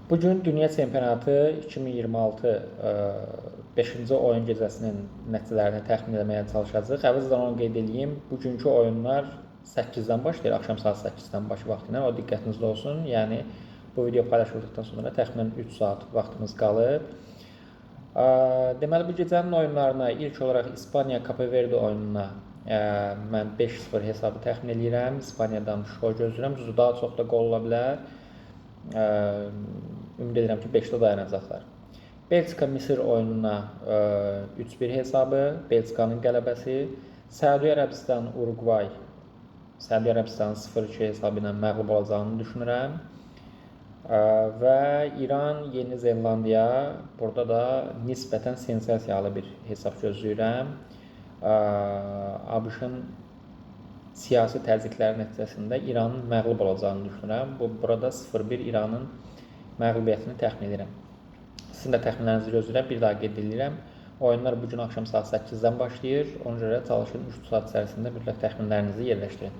Bugün Dünya Çempionatı 2026 5-ci oyun gecəsinin nəticələrini təxmin etməyə çalışacağıq. Əvvəlcədən onu qeyd edeyim. Bugünkü oyunlar 8-dən başlayır, axşam saat 8-dən başı vaxtı ilə. O diqqətinizdə olsun. Yəni bu video paylaşıldıqdan sonra təxminən 3 saat vaxtımız qalıb. Deməli bu gecənin oyunlarına ilk olaraq İspaniya KP Verde oyununa mən 5-0 hesabı təxmin edirəm. İspaniyadan şou gözləyirəm. Düzdür, daha çox da qol ola bilər. Ümid edirəm ki 5-də dayanacaqlar. Belçika Misir oyununa 3-1 hesabı, Belçikanın qələbəsi. Səudiyyə Ərəbistan Uruqvay, Səudiyyə Ərəbistanın 0-2 hesabı ilə məğlub olacağını düşünürəm. Və İran Yeni Zelandiya, burada da nisbətən sensasiyalı bir hesab gözləyirəm. ABŞ-ın siyasi təzyiqləri nəticəsində İranın məğlub olacağını düşünürəm. Burada 0-1 İranın məğlubiyyətini təxmin edirəm. Sizin də təxminlərinizi gözləyirəm. Bir daha qeyd edirəm. Oyunlar bugün axşam saat 8-dən başlayır. Ona görə çalışın 3 saat içərisində mütləq təxminlərinizi yerləşdirin.